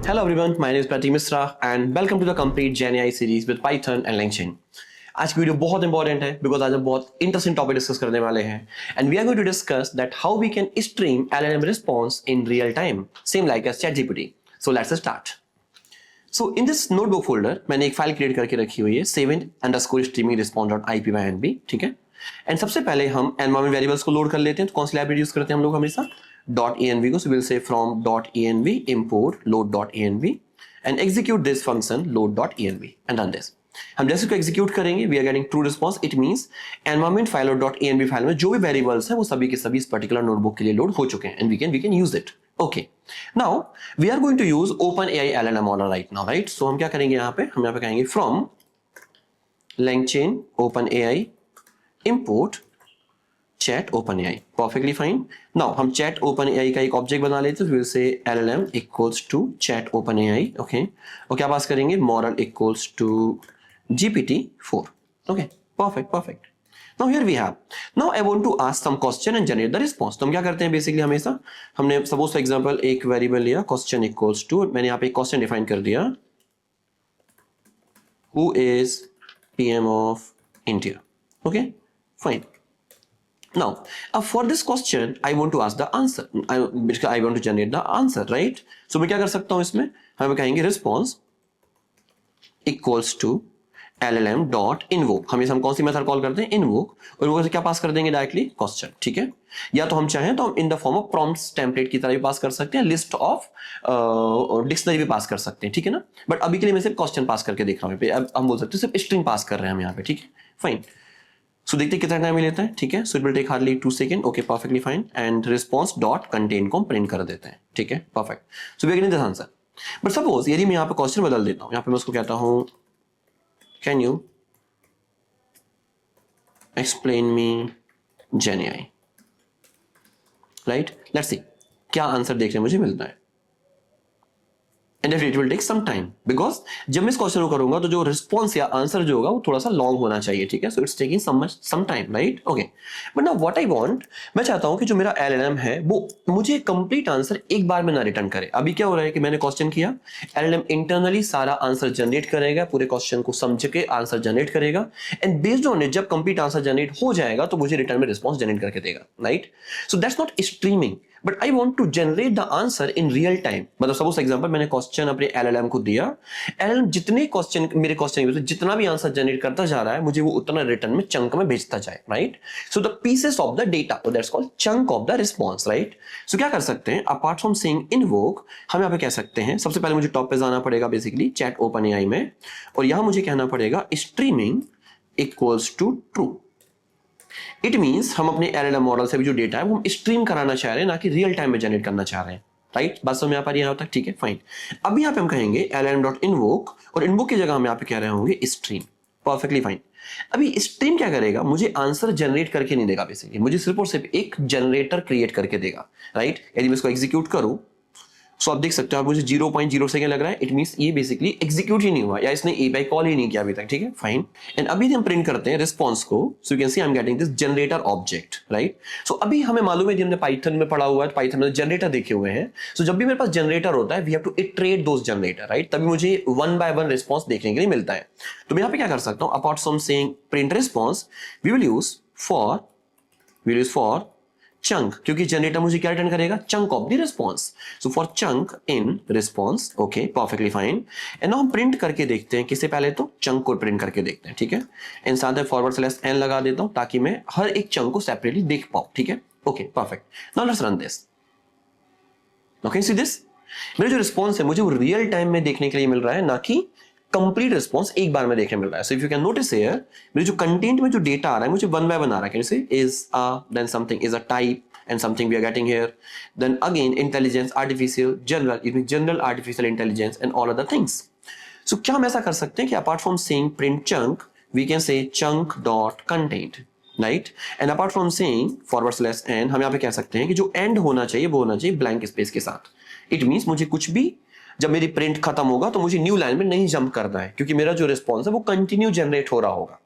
Hello everyone, my name is Pratik Misra and welcome to the complete GenAI series with Python and LangChain. आज की video बहुत important है because आज हम बहुत इंटरेस्टिंग टॉपिक डिस्कस करने वाले हैं and we are going to discuss that how we can stream LLM response in real time same like as ChatGPT. So let's start. So in this notebook folder मैंने एक file create करके रखी हुई है 7_streaming_response.ipynb. ठीक है, and सबसे पहले हम एनवायरमेंट वेरिएबल्स को लोड कर लेते हैं. तो कौन सी लाइब्रेरी यूज करते हैं हम लोग हमेशा? .env को. So we'll say from .env import load.env and execute this function load.env and run this. हम जैसे को एग्जीक्यूट करेंगे we are getting true response. It means environment file और .env फाइल में जो भी वेरिएबल्स हैं वो सभी के सभी इस पर्टिकुलर नोटबुक के लिए लोड हो चुके हैं and we can use it. Okay, now we are going to use OpenAI LLM model right now, right? So हम क्या करेंगे यहाँ पे? हम यहाँ पे कहेंगे from LangChain OpenAI import chat OpenAI. Perfectly fine. Now हम chat OpenAI का एक ऑब्जेक्ट बना लेते हैं. we'll say LLM equals to chat OpenAI. Okay, और क्या पास करेंगे? Model equals to GPT-4. Okay, perfect. Now here we have. Now I want to ask some question and generate the response. तो हम क्या करते हैं बेसिकली हमेशा? हमने सपोज फॉर एग्जांपल एक वेरिएबल लिया question equals to, मैंने यहाँ पे एक क्वेश्चन डिफाइन कर दिया, who is PM of India. Okay, fine. Now, for this question, I want to ask the answer. I want to generate the answer, right? So मैं क्या कर सकता हूँ इसमें? हम कहेंगे response equals to LLM dot invoke. हमेशा हम कौन सी मेथड कॉल करते हैं? invoke. और वो क्या पास कर देंगे? Directly question. ठीक है, या तो हम चाहें तो हम in the form of prompts template की तरह भी पास कर सकते हैं, लिस्ट ऑफ डिक्शनरी भी पास कर सकते हैं. ठीक है ना, बट अभी के लिए मैं सिर्फ क्वेश्चन पास करके देख रहा हूँ. अब हम बोल सकते हैं सिर्फ स्ट्रिंग पास कर रहे हैं हम यहाँ पे. ठीक है, फाइन. सो देखते कितना टाइम लेता है. ठीक है, so it will take hardly 2 second. Okay, perfectly fine. And response dot content को हम प्रिंट कर देते हैं. ठीक है, perfect. So we are getting this answer. But suppose यदि मैं यहाँ पे क्वेश्चन बदल देता हूँ, यहाँ पे मैं उसको कहता हूँ can you explain me GenAI, right? Let's see क्या आंसर देखने मुझे मिलता है. And it will take some time because जब मैं इस क्वेश्चन को करूंगा तो जो रिस्पॉन्स या आंसर जो होगा वो थोड़ा सा लॉन्ग होना चाहिए. ठीक है, so it's taking some time, right? Okay, but now what I want, मैं चाहता हूं कि जो मेरा LLM है वो मुझे कंप्लीट आंसर एक बार में ना रिटर्न करे. अभी क्या हो रहा है कि मैंने क्वेश्चन किया, LLM इंटरनली सारा आंसर जनरेट करेगा, पूरे क्वेश्चन को समझ के आंसर जनरेट करेगा एंड बेस्ड ऑन इट जब कंप्लीट आंसर जनरेट हो जाएगा तो मुझे रिटर्न में रिस्पॉन्स जनरेट करके देगा, right? So that's not streaming but I want to generate the answer in real time. मतलब सपोज एग्जाम्पल मैंने क्वेश्चन अपने LLM को दिया, LLM जितने क्वेश्चन मेरे क्वेश्चन जितना भी आंसर जनरेट करता जा रहा है मुझे वो उतना रिटर्न में चंक में भेजता जाए, right? So the pieces of the data, that's called chunk of the response, right? So क्या कर सकते हैं? अपार्ट फ्रॉम सेइंग इनवोक हम यहाँ पे कह सकते हैं, सबसे पहले मुझे टॉप पे जाना पड़ेगा बेसिकली चैट OpenAI में, और यहां मुझे कहना पड़ेगा streaming equals to true. It means हम अपने LLM मॉडल से भी जो डेटा है वो हम स्ट्रीम कराना चाह रहे हैं, ना कि रियल टाइम में जनरेट करना चाह रहे हैं, राइट? बात समझ में आ पा रही है यहाँ तक? ठीक है, फाइन. अब यहाँ पे हम कहेंगे LLM.invoke और इनवोक की जगह हम यहाँ पे कह रहे होंगे स्ट्रीम. Perfectly fine. अभी स्ट्रीम क्या करेगा? मुझे आंसर जनरेट करके नहीं देगा बेसिकली, मुझे सिर्फ और सिर्फ एक जनरेटर क्रिएट करके देगा, राइट? यदि मैं इसको एग्जीक्यूट करूं सो आप देख सकते हो मुझे 0.0 सेकंड लग रहा है. इट मींस ये बेसिकली एग्जीक्यूट ही नहीं हुआ या इसने API कॉल ही नहीं किया अभी तक. ठीक है, फाइन. एंड अभी हम प्रिंट करते हैं रिस्पॉन्स को. So you can see I am getting this generator object, right? So अभी हमें मालूम है कि हमने पाइथन में पढ़ा हुआ है, पाइथन में जनरेटर देखे हुए हैं. सो जब भी मेरे पास जनरेटर होता है we have to iterate those generator, right? तभी मुझे 1 by 1 रिस्पॉन्स देखने के लिए मिलता है. तो मैं यहाँ पे क्या कर सकता हूँ? Apart from saying print response we will use for chunk, क्योंकि जनरेटर मुझे क्या रिटर्न करेगा? Chunk of the response. So for chunk in response. Okay, perfectly fine. And now हम प्रिंट करके देखते हैं. किससे पहले? तो चंक को प्रिंट करके देखते हैं. ठीक है, एंड साथ में /n लगा देता हूं ताकि मैं हर एक चंक को सेपरेटली देख पाऊं. ठीक है, okay, perfect. Now let's run this. Okay, see this मेरा जो रिस्पॉन्स है मुझे वो रियल टाइम में देखने के लिए मिल रहा है, ना कि कंप्लीट रिस्पॉन्स एक बार में देखने मिल रहा है. So if you can notice here मेरे जो कंटेंट में जो डेटा आ रहा है मुझे 1 by 1 आ रहा है. Can you see is then something is a type and something we are getting here, then again intelligence, artificial, general artificial intelligence and all other things. So क्या हम ऐसा कर सकते हैं कि apart from saying print chunk we can say chunk dot content, right? And apart from saying /n हम यहाँ पे कह सकते हैं कि जो end होना चाहिए वो होना चाहिए blank space के साथ. It means मुझे कुछ भी जब मेरी प्रिंट खत्म होगा तो मुझे न्यू लाइन में नहीं जंप करना है, क्योंकि मेरा जो रिस्पॉन्स है वो कंटिन्यू जनरेट हो रहा होगा.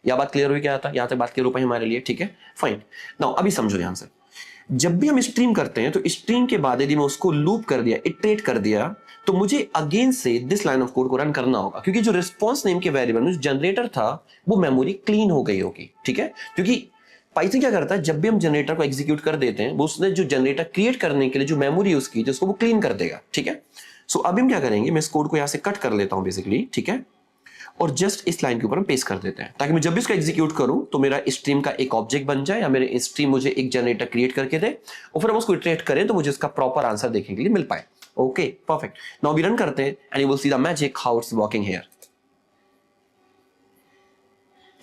यह बात क्लियर हुई क्या था? यहाँ तक बात क्लियर हो पाई हमारे लिए? ठीक है, फाइन. नाउ अभी समझो ध्यान से, जब भी हम स्ट्रीम करते हैं तो स्ट्रीम के बाद यदि मैं उसको लूप कर दिया, इटरेट कर दिया, तो मुझे अगेन से दिस लाइन ऑफ कोड को रन करना होगा, क्योंकि जो रिस्पॉन्स नेम के वेरिएबल में जनरेटर था वो मेमोरी क्लीन हो गई होगी, ठीक है। क्योंकि पाइथन क्या करता है, जब भी हम जनरेटर को एग्जीक्यूट कर देते हैं वो उसने जो जनरेटर क्रिएट करने के लिए जो मेमोरी यूज की जिसको वो क्लीन कर देगा, ठीक है। सो अभी हम क्या करेंगे, मैं इस कोड को यहां से कट कर लेता हूं बेसिकली, ठीक है, और जस्ट इस लाइन के ऊपर हम पेस्ट कर देते हैं, ताकि मैं जब भी इसको एग्जीक्यूट करूं तो मेरा स्ट्रीम का एक ऑब्जेक्ट बन जाए, या मेरे स्ट्रीम मुझे एक जनरेटर क्रिएट करके दे और फिर हम उसको इटरेट करें तो मुझे इसका प्रॉपर आंसर देखने के लिए मिल पाए। Okay, perfect. Now we run करते हैं and you will see the magic how it's working here.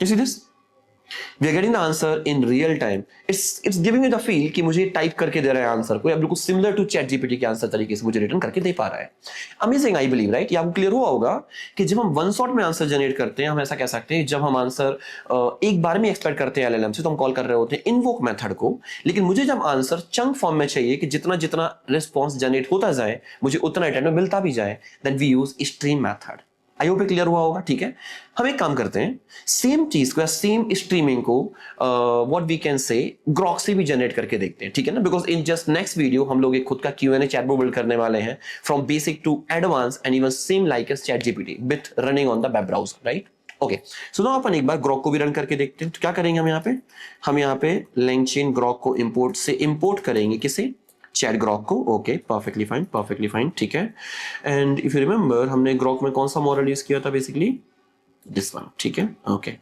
You see this, we are getting the answer in real time. It's giving me the feel कि मुझे type करके दे रहा है answer को, या बिल्कुल सिमिलर टू चैट जीपीटी के answer तरीके से मुझे रिटर्न करके दे पा रहा है। Amazing, I believe, right. ये आपको क्लियर हुआ होगा कि जब हम वन शॉट में आंसर जनरेट करते हैं, हम ऐसा कह सकते हैं, जब हम आंसर एक बार में एक्सपेक्ट करते हैं एलएलएम से, तो हम कॉल कर रहे होते हैं इन्वोक मेथड को। लेकिन मुझे जब आंसर चंक फॉर्म में चाहिए कि जितना जितना रिस्पॉन्स जनरेट होता जाए मुझे उतना रिटर्न में मिलता भी जाए, then we use stream method. I hope clear हुआ होगा, ठीक है। हम एक काम करते हैं, सेम चीज को या सेम स्ट्रीमिंग को what we can say Grok से भी जनरेट करके देखते हैं, ठीक है ना। Because in just next video हम लोग एक खुद का Q&A चैटबॉट बिल्ड करने वाले हैं, from basic to advance and even same like as chat GPT with running on the web browser, right. Okay, so now अपन एक बार ग्रॉक को भी रन करके देखते हैं। तो क्या करेंगे हम यहाँ पे LangChain ग्रॉक को इंपोर्ट से इंपोर्ट करेंगे, किसे, चैट ग्रॉक को। ओके, परफेक्टली फाइन, ठीक है। एंड इफ यू रिमेंबर हमने ग्रॉक में कौन सा मॉडल यूज किया था, बेसिकली दिस वन, ठीक है। ओके,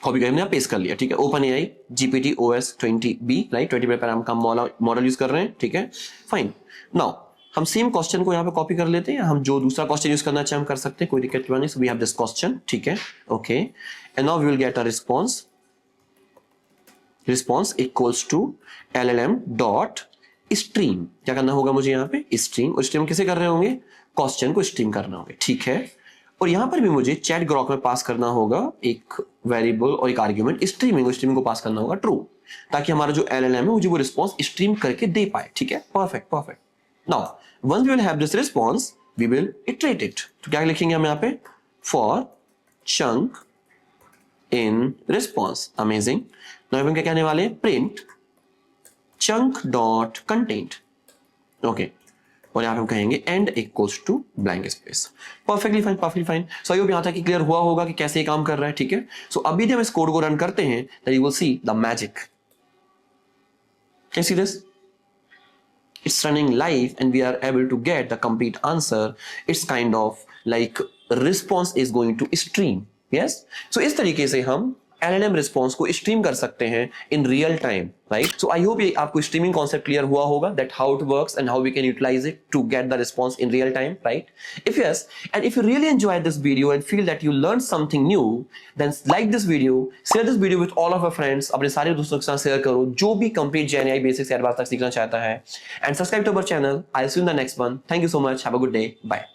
कॉपी हमने पेस्ट कर लिया, ठीक है। OpenAI GPT-OS 20B, राइट, 20 पर हम का मॉडल यूज कर रहे हैं, ठीक है, फाइन। नाउ हम सेम क्वेश्चन को यहाँ पे कॉपी कर लेते हैं, हम जो दूसरा क्वेश्चन यूज करना चाहे हम कर सकते हैं, कोई दिक्कत नहीं। So we have this question, ठीक है, okay, and now we will get a response equals to LLM dot stream. क्या करना होगा मुझे यहाँ पे, स्ट्रीम। और स्ट्रीम किसे कर रहे होंगे, क्वेश्चन को स्ट्रीम करना होगा, ठीक है। और यहाँ पर भी मुझे चैट ग्रॉक में पास करना होगा एक वेरिएबल और एक आर्ग्यूमेंट, स्ट्रीमिंग को पास करना होगा ट्रू, ताकि हमारा जो LLM है मुझे वो रिस्पॉन्स स्ट्रीम करके दे पाए, ठीक है, perfect. Now once we will have this response we will iterate it. तो क्या लिखेंगे हम यहाँ पे, for chunk in response. Amazing. Now हम क्या कहने वाले हैं, print chunk dot content. Okay, और यहां पे हम कहेंगे end equals to blank space. Perfectly fine. So I hope यहां तक कि क्लियर हुआ होगा कि कैसे ये काम कर रहा है, ठीक है। सो अभी जब हम इस कोड को रन करते हैं that you will see the magic. Can see this, it's running live and we are able to get the complete answer. It's kind of like response is going to stream. Yes, so इस तरीके से हम LLM response को stream कर सकते हैं in real time, right. So I hope ये आपको स्ट्रीमिंग कॉन्सेप्ट क्लियर हुआ होगा, that how it works and how we can utilize it to get the response in real time, right. If yes, and if you really enjoy this video and feel that you learn something new, then like this video, share this video with all of your friends. अपने सारे दोस्तों के साथ share करो जो भी complete GenAI basics से advance तक सीखना चाहता है, and subscribe to our channel. I will see you in the next one. Thank you so much, have a good day, bye.